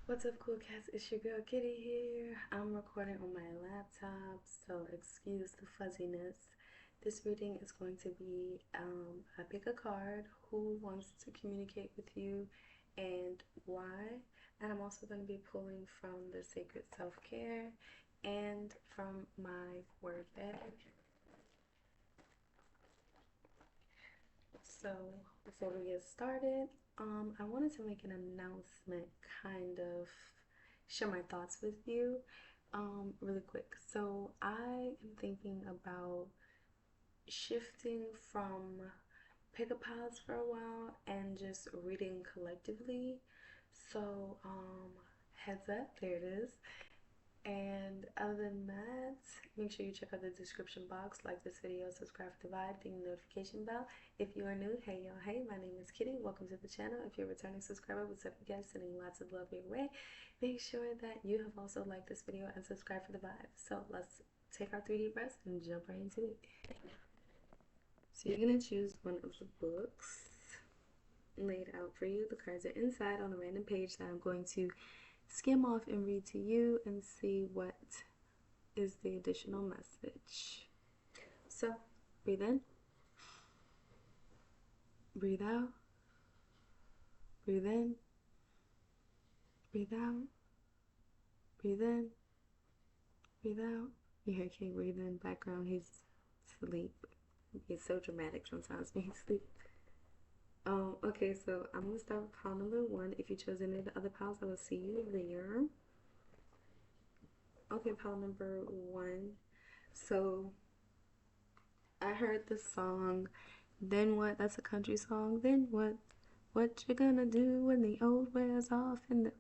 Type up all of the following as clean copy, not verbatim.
What's up, cool cats? It's your girl Kitty here. I'm recording on my laptop, so excuse the fuzziness. This reading is going to be I pick a card, who wants to communicate with you, and why. And I'm also going to be pulling from the Sacred Self Care and from my word bag. So before we get started, I wanted to make an announcement, kind of share my thoughts with you, really quick. So I am thinking about shifting from pick a pause for a while and just reading collectively. So heads up, there it is. And other than that, make sure you check out the description box, like this video, subscribe to the vibe, ding the notification bell. If you are new, hey y'all, hey, my name is Kitty. Welcome to the channel. If you're a returning subscriber, what's up, you guys? Sending lots of love your way. Make sure that you have also liked this video and subscribed for the vibe. So let's take our 3 deep breaths and jump right into it. So you're gonna choose one of the books laid out for you. The cards are inside on a random page that I'm going to skim off and read to you and see what is the additional message. So, breathe in, breathe out, breathe in, breathe out, breathe in, breathe out. You hear Kate breathe in background, he's asleep. He's so dramatic sometimes when he's asleep. Okay, so I'm gonna start with pile number 1. If you chose any of the other piles, I will see you there. Okay, pile number 1. So I heard the song Then What? That's a country song. Then what? What you gonna do when the old wears off and the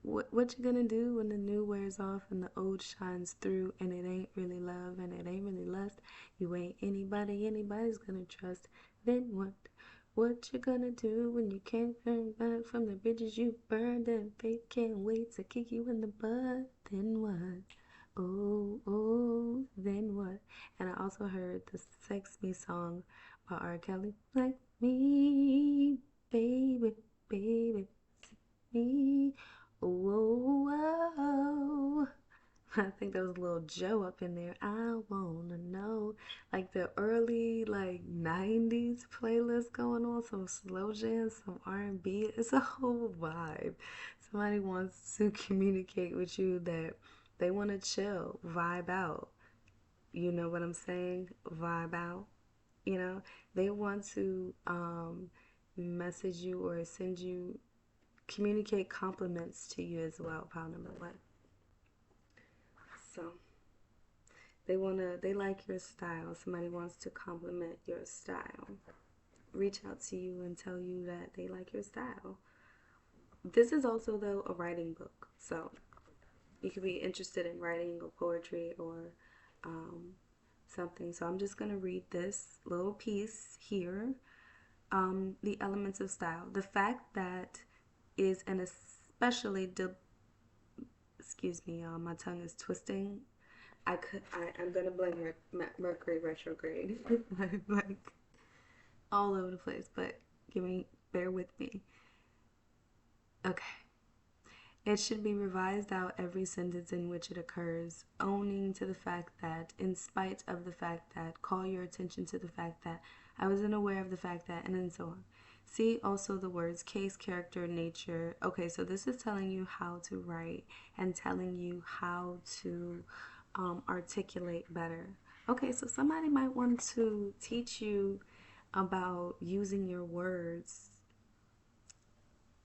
what you gonna do when the new wears off and the old shines through and it ain't really love and it ain't really lust. You ain't anybody anybody's gonna trust. Then what? What you gonna do when you can't turn back from the bridges you burned and fate can't wait to kick you in the butt? Then what? Oh, oh, then what? And I also heard the Sex Me song by R. Kelly. Like me, baby, baby, me. Oh, oh, oh. I think there was a little Joe up in there. I wanna know. Like the early like 90s playlist going on, some slow jams, some R&B. It's a whole vibe. Somebody wants to communicate with you that they want to chill, vibe out. You know what I'm saying? Vibe out. You know, they want to message you or send you communicate compliments to you as well, pile number 1. So they like your style. Somebody wants to compliment your style. Reach out to you and tell you that they like your style. This is also though a writing book, so you could be interested in writing or poetry or um, something. So I'm just gonna read this little piece here. The elements of style. The fact that is an especially excuse me, y'all. My tongue is twisting. I'm gonna blame Mercury retrograde. I'm like all over the place, but bear with me. Okay. It should be revised out every sentence in which it occurs, owning to the fact that, in spite of the fact that, call your attention to the fact that, I was unaware of the fact that, and then so on. See also the words case, character, nature. Okay, so this is telling you how to write and telling you how to articulate better. Okay, so somebody might want to teach you about using your words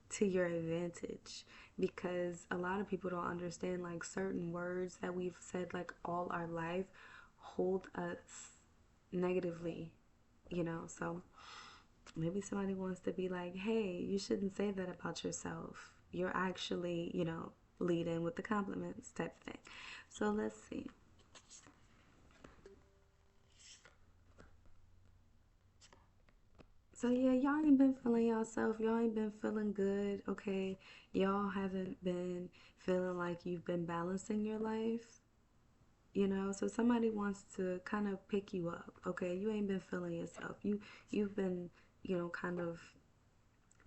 to your advantage, because a lot of people don't understand like certain words that we've said like all our life hold us negatively, you know. So maybe somebody wants to be like, hey, you shouldn't say that about yourself. You're actually, you know, lead in with the compliments type of thing. So let's see. So yeah, y'all ain't been feeling yourself. Y'all ain't been feeling good, okay? Y'all haven't been feeling like you've been balancing your life, you know? So somebody wants to kind of pick you up, okay? You ain't been feeling yourself. You've been, you know, kind of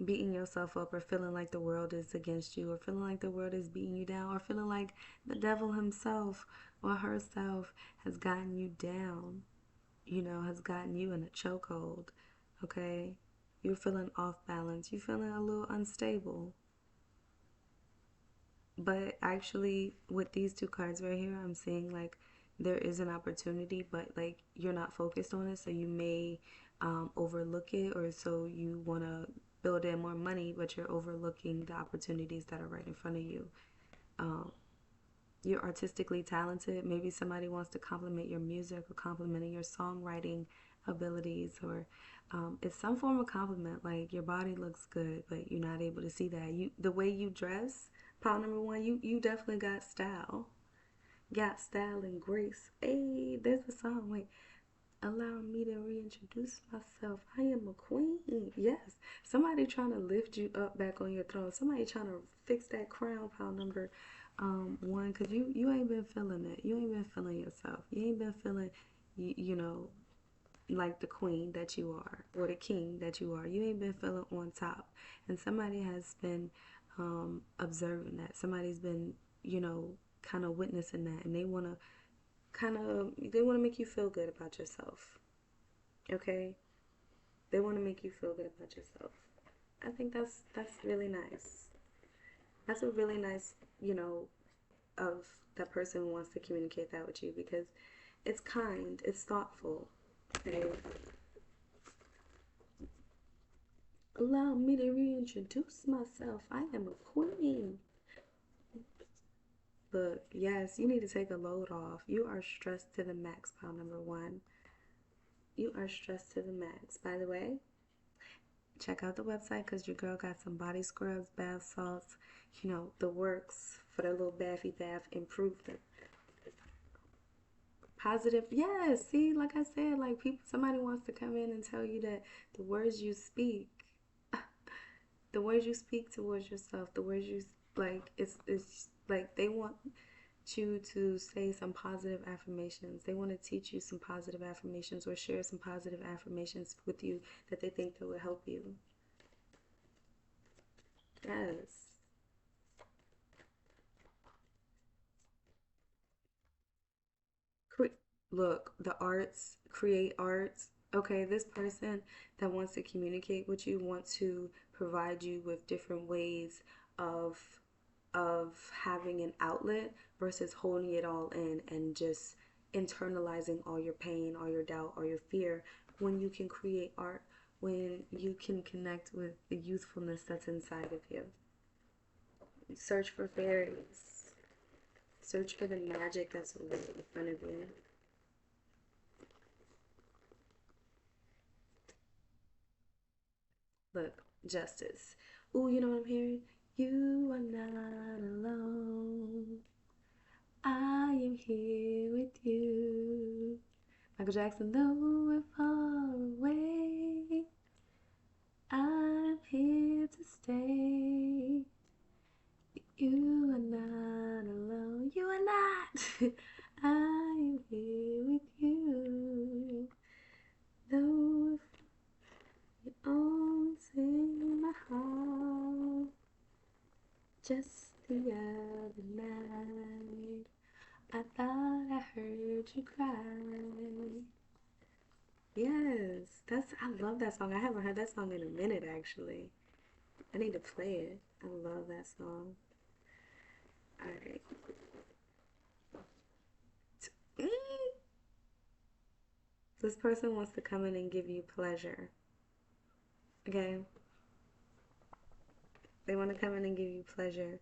beating yourself up or feeling like the world is against you or feeling like the world is beating you down or feeling like the devil himself or herself has gotten you down, has gotten you in a chokehold, okay? You're feeling off balance. You're feeling a little unstable. But actually, with these two cards right here, I'm seeing like there is an opportunity, but like you're not focused on it, so you may overlook it, or so you want to build in more money, but you're overlooking the opportunities that are right in front of you. Um, you're artistically talented. Maybe somebody wants to compliment your music or complimenting your songwriting abilities, or it's some form of compliment, like your body looks good, but you're not able to see that. The way you dress, pile number one, you definitely got style. Got style and grace. Hey, there's a song. Wait, allow me to reintroduce myself. I am a queen. Yes. Somebody trying to lift you up back on your throne. Somebody trying to fix that crown, pile number one, because you ain't been feeling it. You ain't been feeling yourself. You ain't been feeling, you know, like the queen that you are or the king that you are. You ain't been feeling on top. And somebody has been observing that. Somebody's been, kind of witnessing that, and they want to make you feel good about yourself. Okay? They want to make you feel good about yourself. I think that's really nice. That's a really nice, of that person who wants to communicate that with you, because it's kind, it's thoughtful. Okay? Allow me to reintroduce myself. I am a queen. Look, yes, you need to take a load off. You are stressed to the max, pile number one. You are stressed to the max. By the way, check out the website because your girl got some body scrubs, bath salts, the works for the little bathy bath improvement. Positive, yes. See, like I said, like somebody wants to come in and tell you that the words you speak, the words you speak towards yourself, the words you like, it's like they want you to say some positive affirmations. They want to teach you some positive affirmations or share some positive affirmations with you that they think that will help you. Yes. Cre- Look, the arts, create arts. Okay, this person that wants to communicate with you wants to provide you with different ways of having an outlet versus holding it all in and just internalizing all your pain, all your doubt, all your fear. When you can create art, when you can connect with the youthfulness that's inside of you. Search for fairies. Search for the magic that's right in front of you. Look, justice. Ooh, you know what I'm hearing? You are not alone. I am here with you. Michael Jackson, though we're far away, I'm here to stay. You are not alone. You are not. I am here with you. Though you always in my heart. Just the other night, I thought I heard you cry. Yes, I love that song. I haven't heard that song in a minute actually. I need to play it. I love that song. Alright. Mm. This person wants to come in and give you pleasure. Okay? They want to come in and give you pleasure.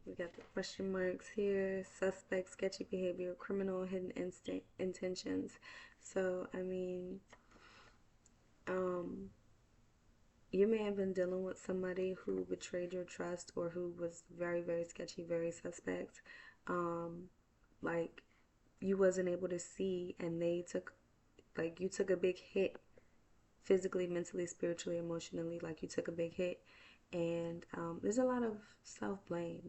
We got the question marks here. Suspect, sketchy behavior, criminal, hidden instinct, intentions. So, I mean, um, you may have been dealing with somebody who betrayed your trust or who was very, very sketchy, very suspect. Like you wasn't able to see, and you took a big hit physically, mentally, spiritually, emotionally. Like you took a big hit, and there's a lot of self blame.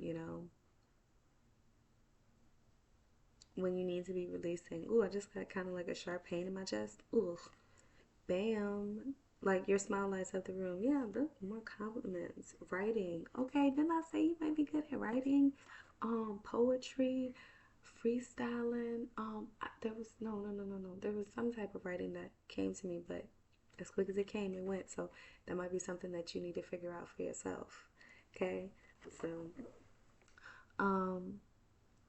when you need to be releasing. Ooh, I just got kind of like a sharp pain in my chest. Ooh, bam. Like your smile lights up the room. Yeah, look, more compliments. Writing. Okay, didn't I say you might be good at writing? Poetry, freestyling. There was no. There was some type of writing that came to me, but as quick as it came, it went. So that might be something that you need to figure out for yourself. Okay, so um,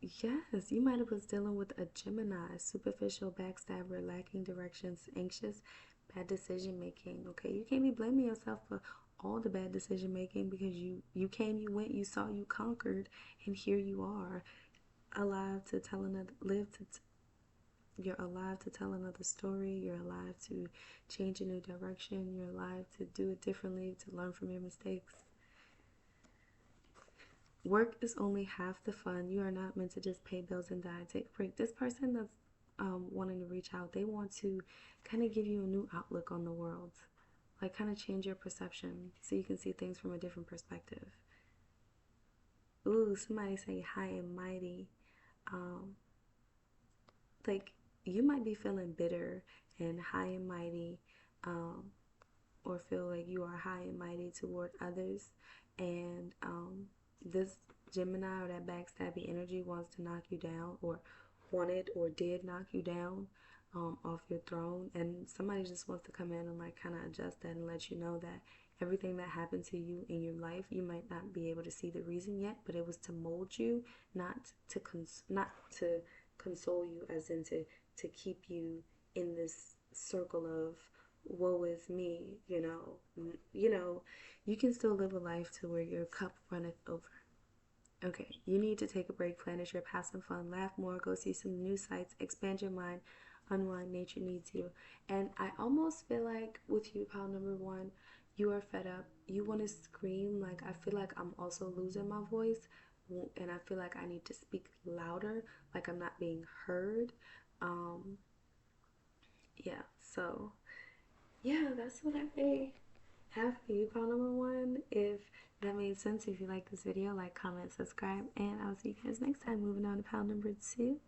yes, you might have was dealing with a Gemini, superficial, backstabber, lacking directions, anxious, bad decision making. Okay, you can't be blaming yourself for all the bad decision making because you came, you went, you saw, you conquered, and here you are, alive to tell another, you're alive to tell another story. You're alive to change a new direction. You're alive to do it differently, to learn from your mistakes. Work is only half the fun. You are not meant to just pay bills and die. Take a break. This person that's wanting to reach out, they want to kind of give you a new outlook on the world, like kind of change your perception so you can see things from a different perspective. Ooh, somebody say high and mighty. Um, like you might be feeling bitter and high and mighty, um, or feel like you are high and mighty toward others, and this Gemini or that backstabby energy wants to knock you down, or wanted or did knock you down off your throne, and somebody just wants to come in and like kind of adjust that and let you know that everything that happened to you in your life, you might not be able to see the reason yet, but it was to mold you, not to console you, as in to keep you in this circle of woe is me, you can still live a life to where your cup runneth over. Okay, you need to take a break, plan a trip, have some fun, laugh more, go see some new sights, expand your mind, unwind. Nature needs you. And I almost feel like with you, pile number one, you are fed up. You want to scream. Like, I feel like I'm also losing my voice, and I feel like I need to speak louder, like I'm not being heard. Um, yeah, so yeah, that's what I have for you, pile number one. If that made sense, if you like this video, like, comment, subscribe, and I'll see you guys next time. Moving on to pile number two.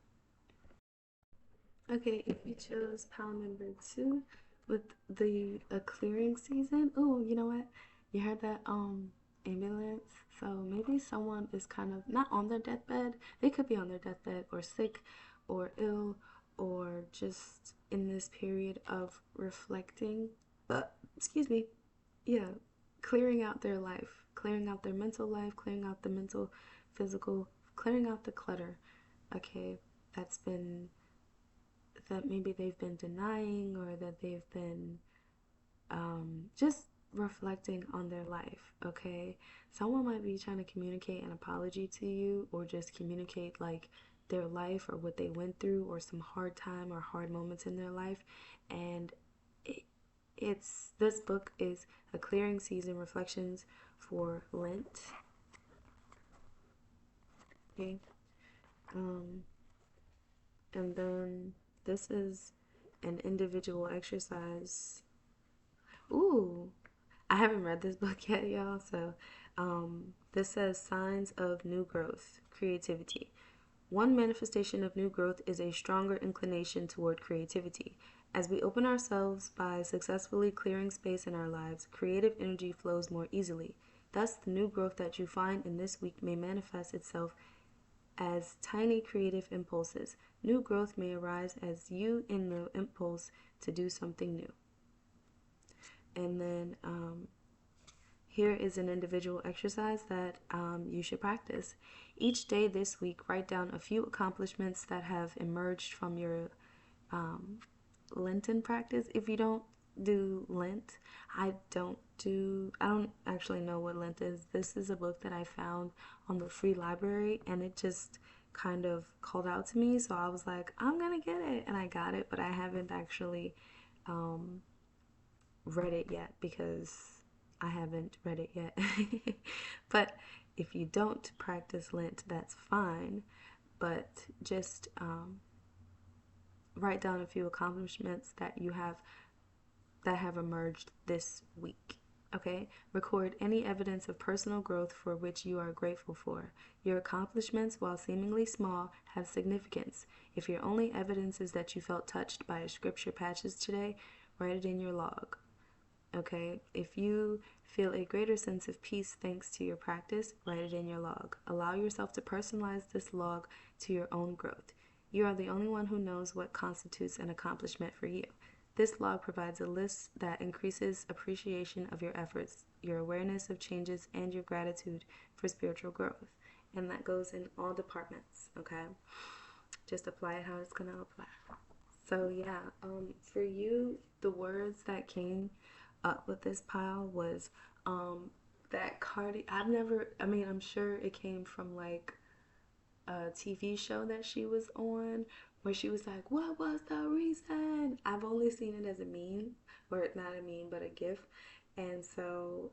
Okay, if you chose pile number two with the a clearing season, oh, you know what? You heard that ambulance. So maybe someone is kind of not on their deathbed. They could be on their deathbed or sick or ill or just in this period of reflecting. But excuse me, yeah, clearing out their life, clearing out their mental life, clearing out the mental, physical, clearing out the clutter. Okay, that's been that maybe they've been denying, or that they've been just reflecting on their life. Okay, someone might be trying to communicate an apology to you, or just communicate like their life or what they went through, or some hard time or hard moments in their life, and it's this book is a clearing season reflections for Lent. Okay, um, and then this is an individual exercise. Ooh, I haven't read this book yet, y'all. So, this says signs of new growth, creativity. One manifestation of new growth is a stronger inclination toward creativity. As we open ourselves by successfully clearing space in our lives, creative energy flows more easily. Thus, the new growth that you find in this week may manifest itself as tiny creative impulses. New growth may arise as you in the impulse to do something new. And then here is an individual exercise that you should practice. Each day this week, write down a few accomplishments that have emerged from your Lenten practice. If you don't do Lent, I don't actually know what Lent is. This is a book that I found on the free library, and it just kind of called out to me. So I was like, I'm gonna get it, and I got it, but I haven't actually read it yet because I haven't read it yet. But if you don't practice Lent, that's fine. But just write down a few accomplishments that you have that have emerged this week. Okay, record any evidence of personal growth for which you are grateful for. Your accomplishments, while seemingly small, have significance. If your only evidence is that you felt touched by a scripture passage today, write it in your log. Okay, if you feel a greater sense of peace thanks to your practice, write it in your log. Allow yourself to personalize this log to your own growth. You are the only one who knows what constitutes an accomplishment for you. This log provides a list that increases appreciation of your efforts, your awareness of changes, and your gratitude for spiritual growth. And that goes in all departments, okay? Just apply it how it's going to apply. So, yeah, for you, the words that came up with this pile was that Cardi, I'm sure it came from like a TV show that she was on where she was like, "What was the reason?" I've only seen it as a meme, or not a meme, but a GIF. And so,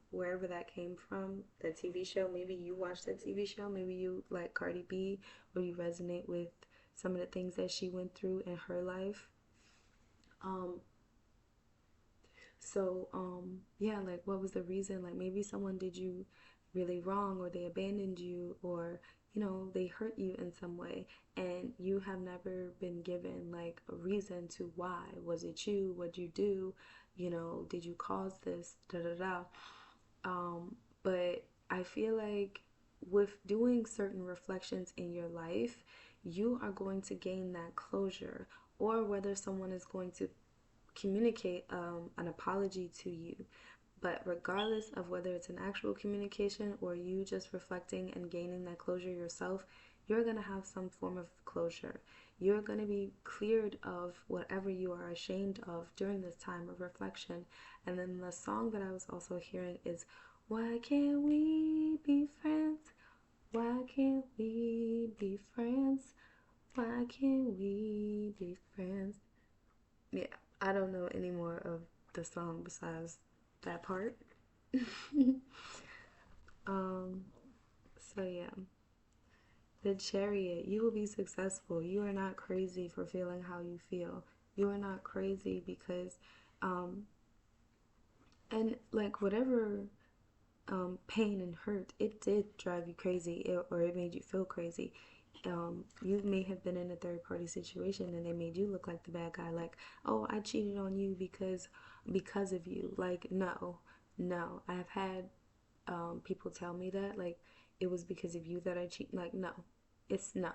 wherever that came from, the TV show, maybe you watched that TV show, maybe you like Cardi B, or you resonate with some of the things that she went through in her life. Um, yeah, like what was the reason? Like maybe someone did you really wrong, or they abandoned you, or they hurt you in some way, and you have never been given like a reason to why. Was it you? What'd you do? Did you cause this? Da da da. But I feel like with doing certain reflections in your life, you are going to gain that closure, or whether someone is going to communicate an apology to you. But regardless of whether it's an actual communication or you just reflecting and gaining that closure yourself, you're going to have some form of closure. You're going to be cleared of whatever you are ashamed of during this time of reflection. And then the song that I was also hearing is, "Why can't we be friends? Why can't we be friends? Why can't we be friends?" Yeah, I don't know any more of the song besides that part. um, so yeah. The Chariot, you will be successful. You are not crazy for feeling how you feel. You are not crazy because, um, and like whatever pain and hurt, it did drive you crazy, or it made you feel crazy. You may have been in a third party situation and they made you look like the bad guy, like, "Oh, I cheated on you because of you." Like, no, no. I have had people tell me that, like, it was because of you that I cheat. Like, no, no,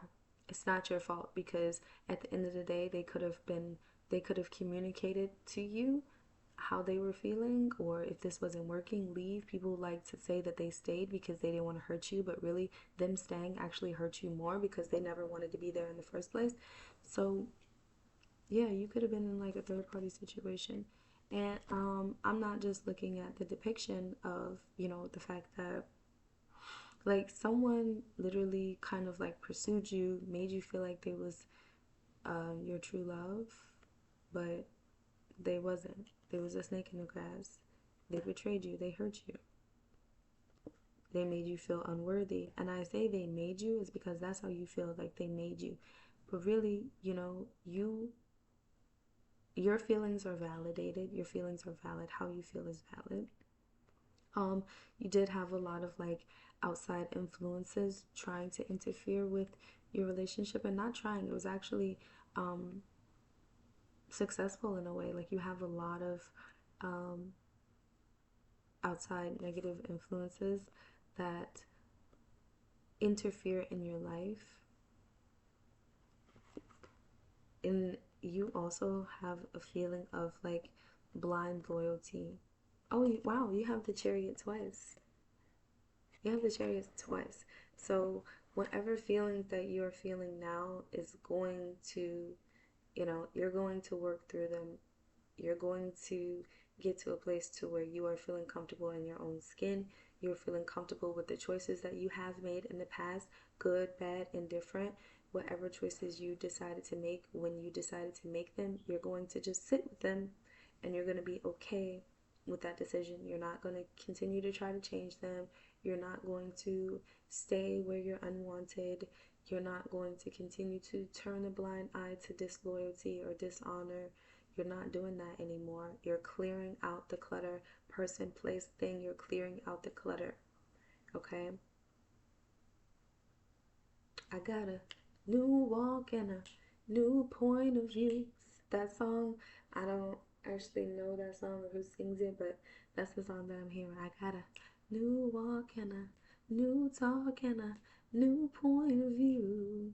it's not your fault, because at the end of the day, they could have communicated to you how they were feeling, or if this wasn't working, leave. People like to say that they stayed because they didn't want to hurt you, but really them staying actually hurt you more because they never wanted to be there in the first place. So yeah, you could have been in like a third party situation. And I'm not just looking at the depiction of the fact that like someone literally kind of like pursued you, made you feel like they was your true love, but they wasn't. There was a snake in the grass. They betrayed you. They hurt you. They made you feel unworthy. And I say they made you is because that's how you feel, like they made you. But really, your feelings are validated. Your feelings are valid. How you feel is valid. You did have a lot of like outside influences trying to interfere with your relationship, and not trying. It was actually successful in a way. Like you have a lot of um, outside negative influences that interfere in your life, and you also have a feeling of like blind loyalty. Oh wow, you have the Chariot twice. You have the Chariot twice. So whatever feelings that you're feeling now is going to, you're going to work through them. You're going to get to a place to where you are feeling comfortable in your own skin. You're feeling comfortable with the choices that you have made in the past, good, bad, indifferent. Whatever choices you decided to make, when you decided to make them, you're going to just sit with them, and you're going to be okay with that decision. You're not going to continue to try to change them. You're not going to stay where you're unwanted. You're not going to continue to turn a blind eye to disloyalty or dishonor. You're not doing that anymore. You're clearing out the clutter person, place, thing. You're clearing out the clutter. Okay? I got a new walk and a new point of view. That song, I don't actually know that song or who sings it, but that's the song that I'm hearing. I got a new walk and a new talk and a new point of view.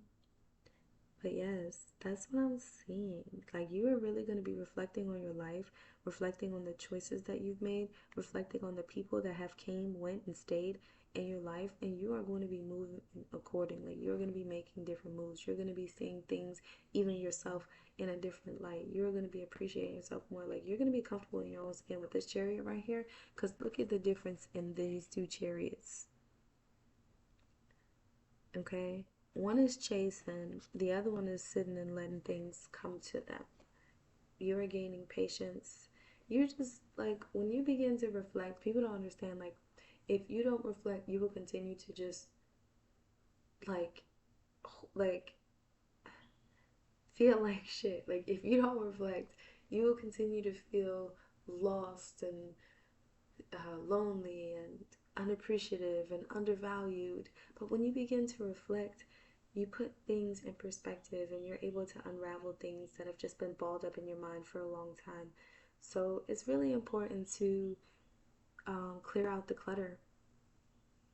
But yes, that's what I'm seeing. Like, you are really going to be reflecting on your life, reflecting on the choices that you've made, reflecting on the people that have came, went, and stayed in your life, and you are going to be moving accordingly. You're going to be making different moves. You're going to be seeing things, even yourself, in a different light. You're going to be appreciating yourself more. Like, you're going to be comfortable in your own skin with this chariot right here, because look at the difference in these two chariots. Okay? One is chasing, the other one is sitting and letting things come to them. You're gaining patience. You're just like, when you begin to reflect, people don't understand. Like, if you don't reflect, you will continue to just like, like feel like shit. Like, if you don't reflect, you will continue to feel lost and lonely and unappreciative and undervalued. But when you begin to reflect, you put things in perspective and you're able to unravel things that have just been balled up in your mind for a long time. So it's really important to clear out the clutter.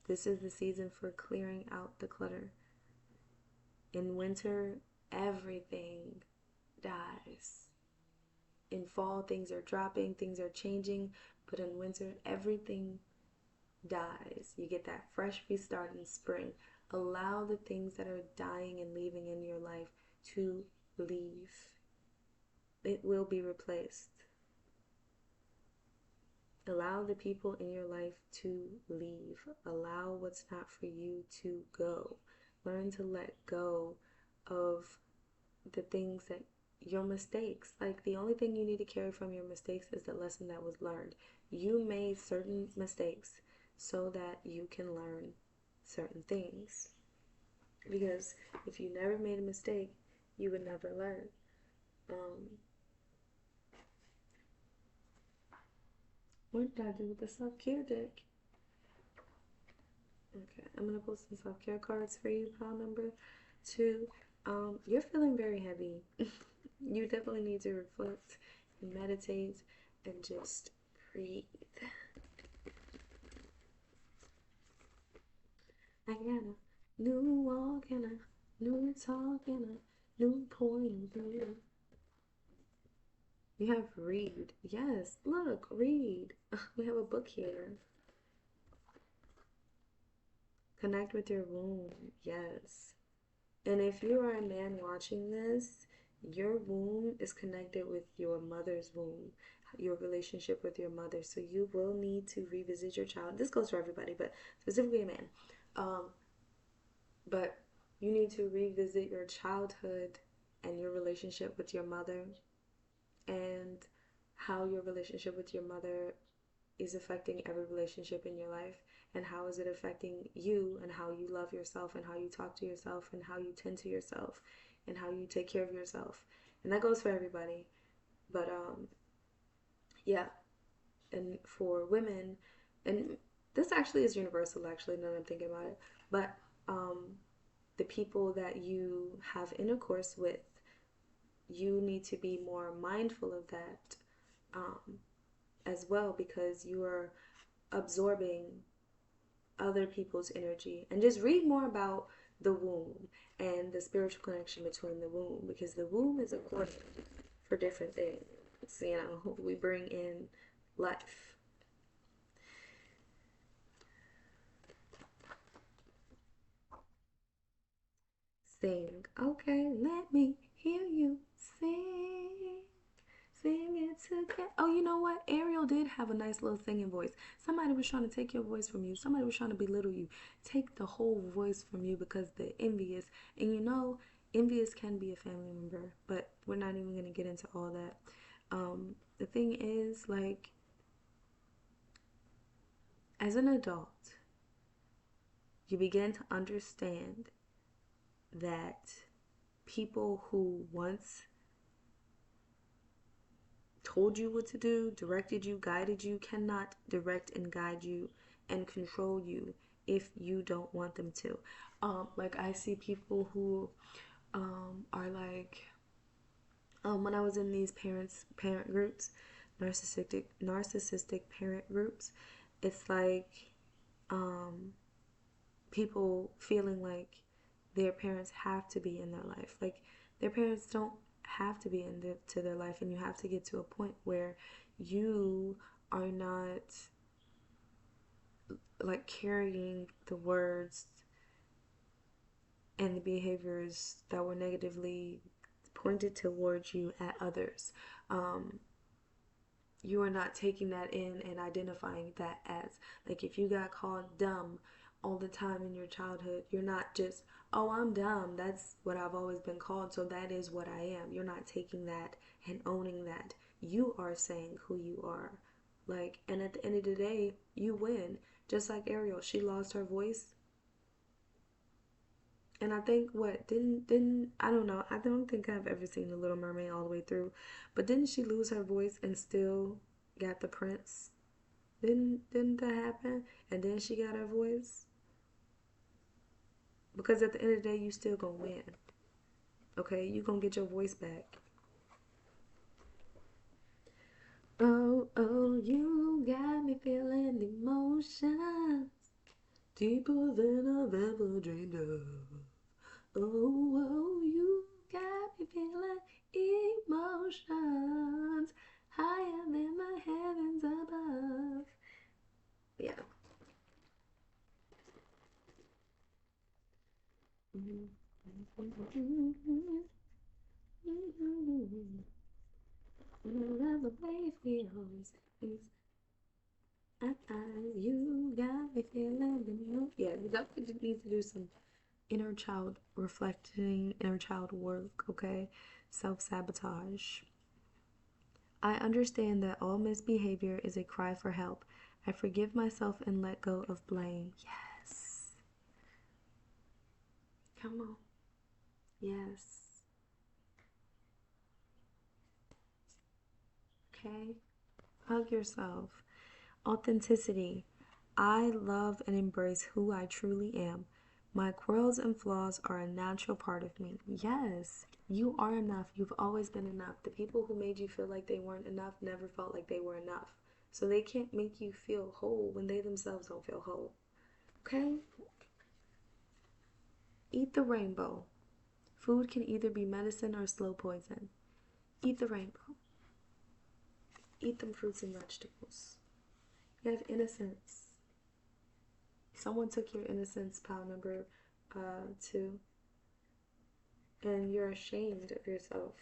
This is the season for clearing out the clutter. In winter, everything dies. In fall, things are dropping, things are changing, but in winter, everything dies. You get that fresh restart in spring. Allow the things that are dying and leaving in your life to leave. It will be replaced. Allow the people in your life to leave. Allow what's not for you to go. Learn to let go of the things that your mistakes. Like, the only thing you need to carry from your mistakes is the lesson that was learned. You made certain mistakes so that you can learn certain things. Because if you never made a mistake, you would never learn. What did I do with the self-care deck? Okay, I'm going to pull some self-care cards for you, pile number 2. You're feeling very heavy. You definitely need to reflect and meditate and just breathe. I got a new walk and a new talk and a new point of view. You have read. Yes, look, read. We have a book here. Connect with your womb. Yes. And if you are a man watching this, your womb is connected with your mother's womb, your relationship with your mother. So you will need to revisit your child. This goes for everybody, but specifically a man. But you need to revisit your childhood and your relationship with your mother, and how your relationship with your mother is affecting every relationship in your life, and how is it affecting you, and how you love yourself, and how you talk to yourself, and how you tend to yourself, and how you take care of yourself. And that goes for everybody. But yeah, and for women, and this actually is universal, actually, now that I'm thinking about it, but the people that you have intercourse with, you need to be more mindful of that as well, because you are absorbing other people's energy. And just read more about the womb and the spiritual connection between the womb, because the womb is important for different things. You know, we bring in life. Sing. Okay, let me hear you sing. Sing it together. Oh, you know what? Ariel did have a nice little singing voice. Somebody was trying to take your voice from you. Somebody was trying to belittle you. Take the whole voice from you because they're envious. And you know, envious can be a family member, but we're not even going to get into all that. The thing is, like, as an adult, you begin to understand that people who once told you what to do, directed you, guided you, cannot direct and guide you and control you if you don't want them to. Like I see people who are like, when I was in these parent groups, narcissistic parent groups, it's like people feeling like their parents have to be in their life. Like their parents don't have to be into their life, and you have to get to a point where you are not like carrying the words and the behaviors that were negatively pointed towards you at others. You are not taking that in and identifying that as, like, if you got called dumb all the time in your childhood, you're not just, oh, I'm dumb, that's what I've always been called, so that is what I am. You're not taking that and owning that. You are saying who you are. Like, and at the end of the day, you win. Just like Ariel, she lost her voice. And I think what didn't I don't know. I don't think I've ever seen The Little Mermaid all the way through, but didn't she lose her voice and still got the prince? Didn't that happen? And then she got her voice. Because at the end of the day, you still gonna win. Okay, you gonna get your voice back. Oh, oh, you got me feeling emotions deeper than I've ever dreamed of. Oh, oh, you got me feeling emotions higher than the heavens above. Yeah. Love the way it feels. You got me feeling the new. Yeah, you definitely need to do some inner child reflecting, inner child work, okay? Self sabotage. I understand that all misbehavior is a cry for help. I forgive myself and let go of blame. Yes. Come on. Yes. Okay. Hug yourself. Authenticity. I love and embrace who I truly am. My quirls and flaws are a natural part of me. Yes, you are enough. You've always been enough. The people who made you feel like they weren't enough never felt like they were enough. So they can't make you feel whole when they themselves don't feel whole. Okay? Eat the rainbow. Food can either be medicine or slow poison. Eat the rainbow. Eat them fruits and vegetables. You have innocence. Someone took your innocence, pile number 2, and you're ashamed of yourself.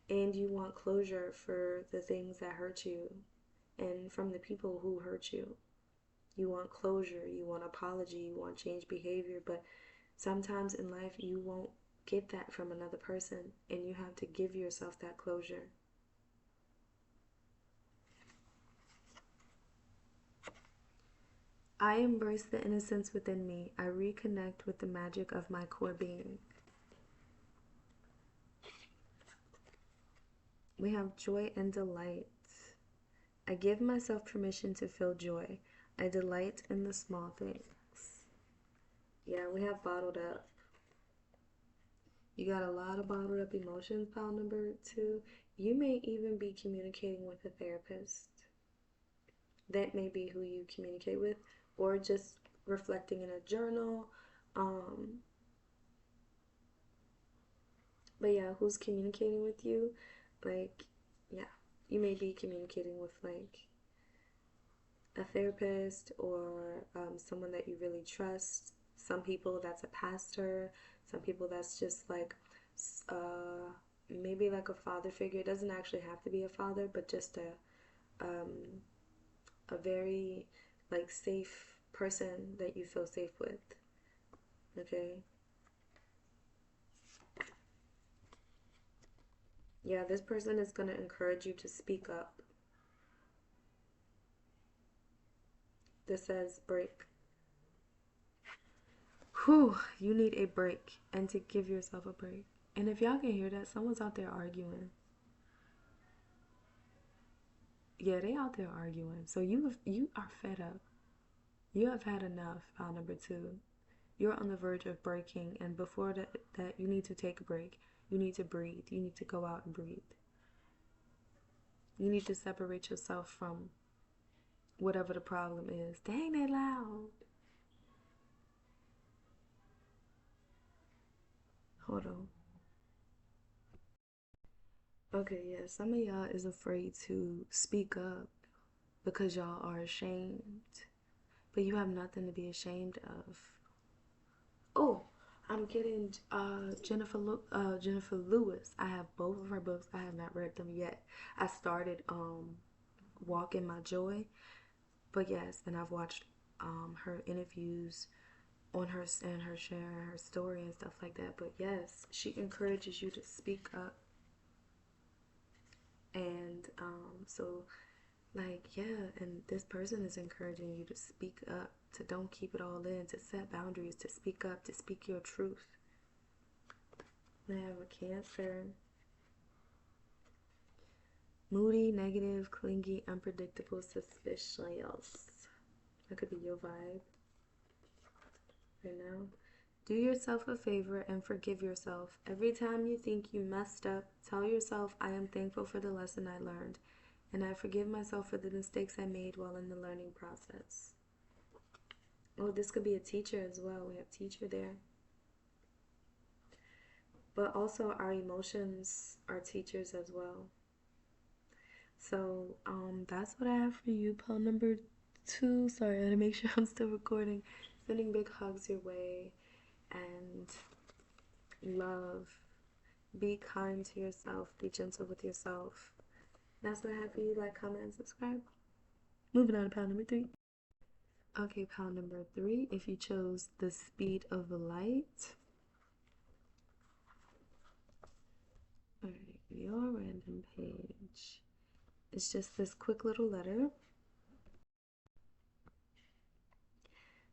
And you want closure for the things that hurt you and from the people who hurt you. You want closure, you want apology, you want change behavior, but sometimes in life you won't get that from another person, and you have to give yourself that closure. I embrace the innocence within me. I reconnect with the magic of my core being. We have joy and delight. I give myself permission to feel joy. I delight in the small things. Yeah, we have bottled up. You got a lot of bottled up emotions, pile number 2. You may even be communicating with a therapist. That may be who you communicate with, or just reflecting in a journal. But yeah, who's communicating with you? Like, yeah, you may be communicating with like a therapist or someone that you really trust. Some people that's a pastor. Some people that's just like maybe like a father figure. It doesn't actually have to be a father, but just a very like safe person that you feel safe with. Okay. Yeah, this person is going to encourage you to speak up. This says break. Whew, you need a break, and to give yourself a break. And if y'all can hear that, someone's out there arguing. Yeah, they out there arguing. So you are fed up. You have had enough. File number two. You're on the verge of breaking, and before that you need to take a break. You need to breathe. You need to go out and breathe. You need to separate yourself from whatever the problem is. Dang, they loud. Hold on. Okay, yeah, some of y'all is afraid to speak up because y'all are ashamed. But you have nothing to be ashamed of. Oh, I'm getting Jennifer Lewis. I have both of her books. I have not read them yet. I started Walk in My Joy, but yes, and I've watched her interviews on her and her sharing her story and stuff like that. But yes, she encourages you to speak up, and so like yeah, and this person is encouraging you to speak up, to don't keep it all in, to set boundaries, to speak up, to speak your truth. They have a Cancer. Moody, negative, clingy, unpredictable, suspicious. That could be your vibe right now. Do yourself a favor and forgive yourself. Every time you think you messed up, tell yourself, I am thankful for the lesson I learned, and I forgive myself for the mistakes I made while in the learning process. Oh, this could be a teacher as well. We have teacher there. But also our emotions are teachers as well. So that's what I have for you. Pile number two. Sorry, I gotta make sure I'm still recording. Sending big hugs your way and love. Be kind to yourself. Be gentle with yourself. That's what I have for you. Like, comment, and subscribe. Moving on to pile number three. Okay, pile number three. If you chose the speed of light. Alright, your random page. It's just this quick little letter.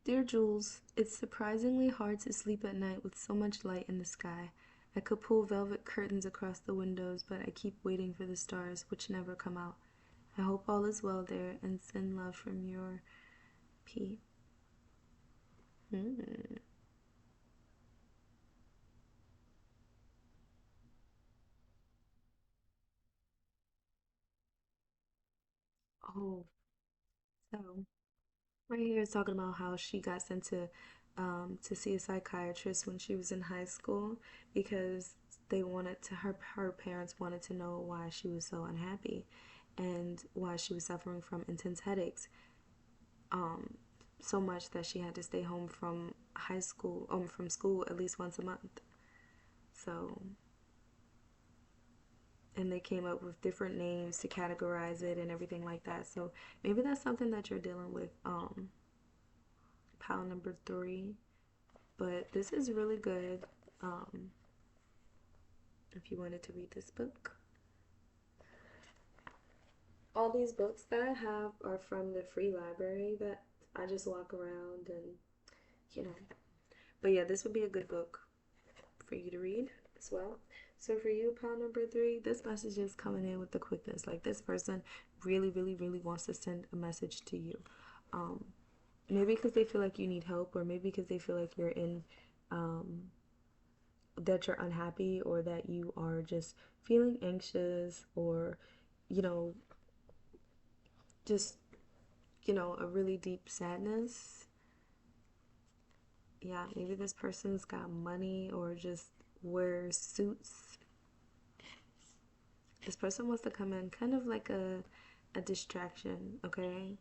Dear Jules, it's surprisingly hard to sleep at night with so much light in the sky. I could pull velvet curtains across the windows, but I keep waiting for the stars, which never come out. I hope all is well there, and send love from your P. Oh, so right here is talking about how she got sent to see a psychiatrist when she was in high school because they wanted to her parents wanted to know why she was so unhappy and why she was suffering from intense headaches so much that she had to stay home from high school from school at least once a month. So and they came up with different names to categorize it and everything like that. So maybe that's something that you're dealing with. Pile number three. But this is really good if you wanted to read this book. All these books that I have are from the free library that I just walk around and, you know. But yeah, this would be a good book for you to read as well. So for you, pile number three, this message is coming in with the quickness. Like this person really, really, really wants to send a message to you. Maybe because they feel like you need help, or maybe because they feel like you're in that you're unhappy, or that you are just feeling anxious, or you know just a really deep sadness. Yeah, maybe this person's got money or just wears suits. This person wants to come in kind of like a distraction, okay?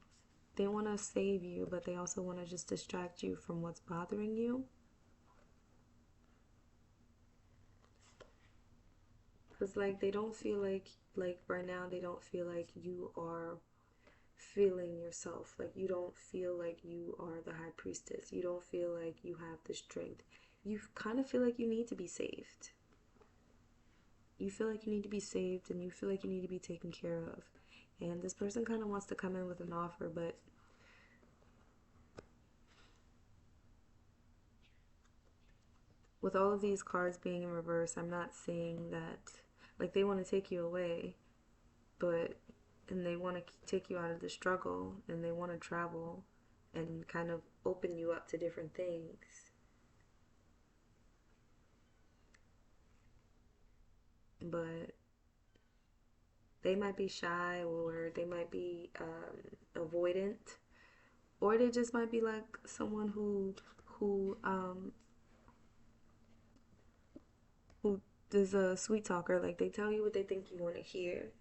They want to save you, but they also want to just distract you from what's bothering you. Because like they don't feel like right now they don't feel like you are feeling yourself. Like you don't feel like you are the high priestess. You don't feel like you have the strength. You kind of feel like you need to be saved. You feel like you need to be saved, and you feel like you need to be taken care of. And this person kind of wants to come in with an offer, but with all of these cards being in reverse, I'm not saying that, like, they want to take you away, but, and they want to take you out of the struggle, and they want to travel and kind of open you up to different things. But they might be shy, or they might be avoidant, or they just might be like someone who who is a sweet talker. Like, they tell you what they think you want to hear,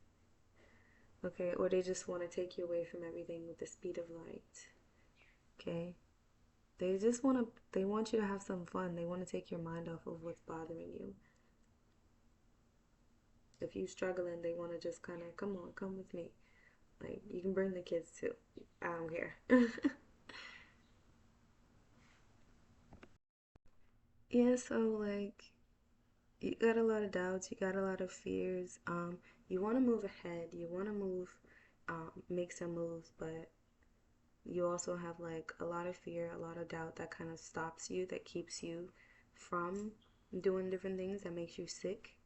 okay? Or they just want to take you away from everything with the speed of light, okay? They just want to, they want you to have some fun. They want to take your mind off of what's bothering you. If you're struggling, they want to just kind of, come on, come with me. Like, you can bring the kids too. I don't care. Yeah, so like, you got a lot of doubts, you got a lot of fears. You want to move ahead, you want to move, make some moves, but you also have like a lot of fear, a lot of doubt that kind of stops you, that keeps you from doing different things, that makes you sick,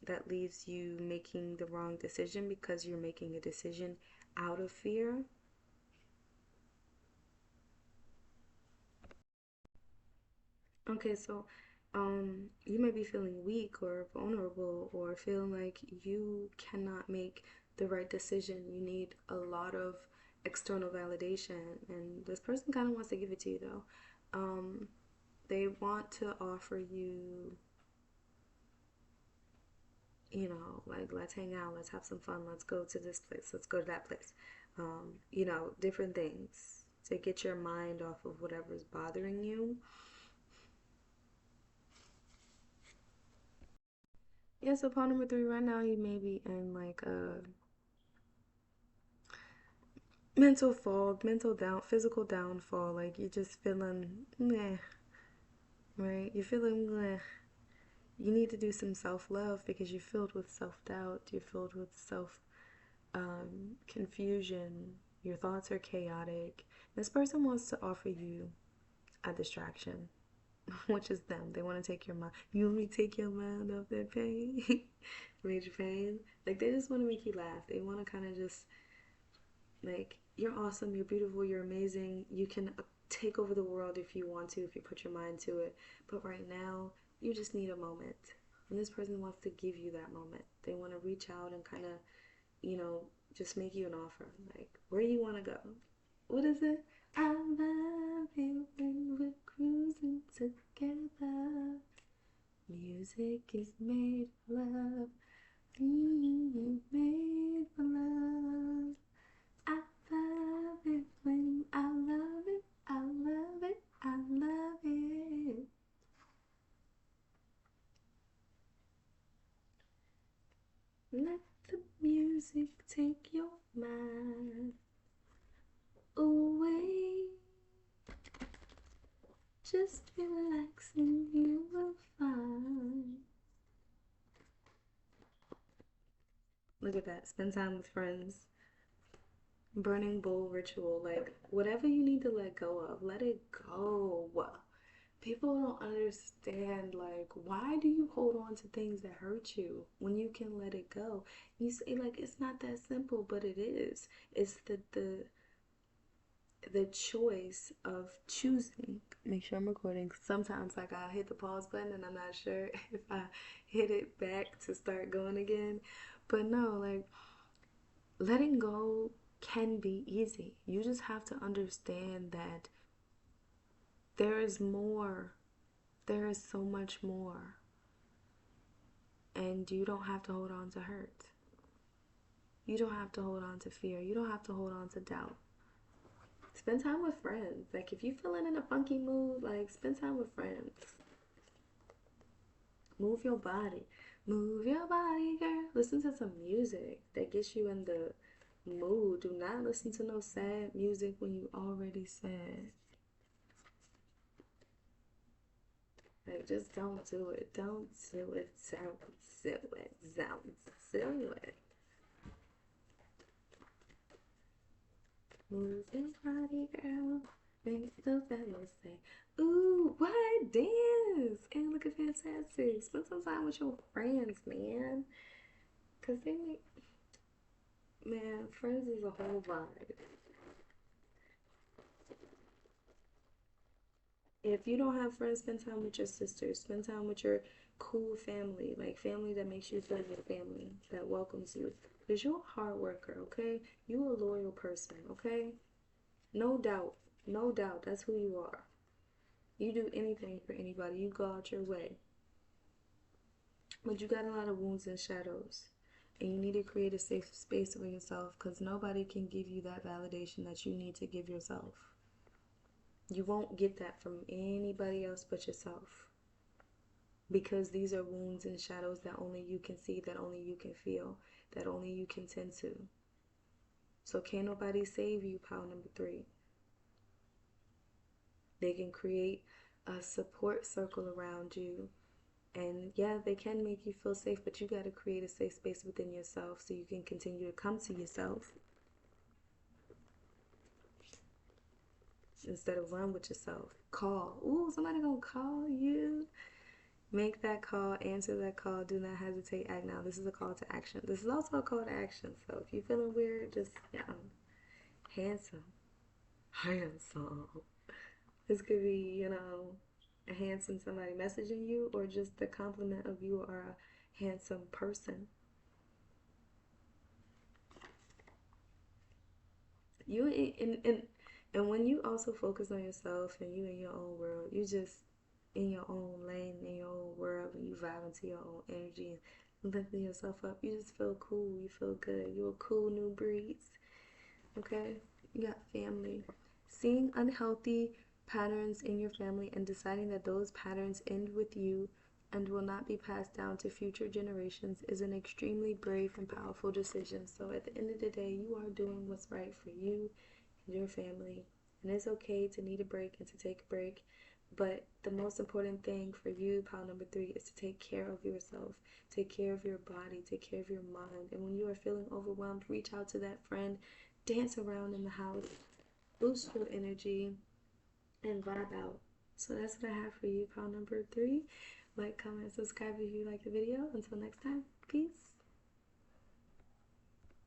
that leaves you making the wrong decision because you're making a decision out of fear. Okay, so you may be feeling weak or vulnerable or feeling like you cannot make the right decision. You need a lot of external validation, and this person kind of wants to give it to you though. They want to offer you, like, let's hang out, let's have some fun, let's go to this place, let's go to that place. Different things to get your mind off of whatever's bothering you. Yeah, so part number three, right now you may be in like a mental fog, mental down, physical downfall. Like, you're just feeling meh, right? You're feeling meh. You need to do some self love because you're filled with self doubt. You're filled with self confusion. Your thoughts are chaotic. This person wants to offer you a distraction, which is them. They want to take your mind. You want me to take your mind off that pain? Major pain? Like, they just want to make you laugh. They want to kind of just, like, you're awesome, you're beautiful, you're amazing. You can take over the world if you want to, if you put your mind to it. But right now, you just need a moment. And this person wants to give you that moment. They want to reach out and kind of, you know, just make you an offer. Like, where you want to go? What is it? I love it when we're cruising together. Music is made for love. Made for love. I love it when I love it. I love it. I love it. Let the music take your mind away. Just relax and you will find. Look at that. Spend time with friends. Burning bowl ritual. Like, whatever you need to let go of, let it go. People don't understand, like, why do you hold on to things that hurt you when you can let it go? You say, like, it's not that simple, but it is. It's the choice of choosing. Make sure I'm recording. Sometimes, like, I'll hit the pause button and I'm not sure if I hit it back to start going again. But no, like, letting go can be easy. You just have to understand that there is more. There is so much more. And you don't have to hold on to hurt. You don't have to hold on to fear. You don't have to hold on to doubt. Spend time with friends. Like, if you're feeling in a funky mood, like, spend time with friends. Move your body. Move your body, girl. Listen to some music that gets you in the mood. Do not listen to no sad music when you already sad. Like, just don't do it. Don't do it. Don't do it. Don't do it. Move your body, girl. Make the fellas say, ooh, what? Dance! And look at fantastic. Spend some time with your friends, man. Because they make, man, friends is a whole vibe. If you don't have friends, spend time with your sisters. Spend time with your cool family. Like family that makes you feel your family, that welcomes you. Because you're a hard worker, okay? You a loyal person, okay? No doubt. No doubt. That's who you are. You do anything for anybody. You go out your way. But you got a lot of wounds and shadows. And you need to create a safe space for yourself because nobody can give you that validation that you need to give yourself. You won't get that from anybody else but yourself. Because these are wounds and shadows that only you can see, that only you can feel, that only you can tend to. So can't nobody save you, pile number 3. They can create a support circle around you. And yeah, they can make you feel safe, but you got to create a safe space within yourself so you can continue to come to yourself instead of run with yourself. Call. Ooh, somebody gonna call you. Make that call, answer that call, do not hesitate, act now. This is a call to action. This is also a call to action. So if you're feeling weird, just, yeah, handsome. Handsome. This could be, a handsome somebody messaging you or just the compliment of you are a handsome person. You and when you also focus on yourself and you in your own world, you just in your own lane, in your own world, and you vibe into your own energy and lifting yourself up, you just feel cool, you feel good. You're a cool new breeze. Okay? You got family. Seeing unhealthy patterns in your family and deciding that those patterns end with you and will not be passed down to future generations is an extremely brave and powerful decision. So at the end of the day, you are doing what's right for you and your family. And it's okay to need a break and to take a break. But the most important thing for you, pile number 3, is to take care of yourself. Take care of your body. Take care of your mind. And when you are feeling overwhelmed, reach out to that friend. Dance around in the house. Boost your energy and vibe out. So that's what I have for you, pile number 3. Like, comment, subscribe if you like the video. Until next time, peace.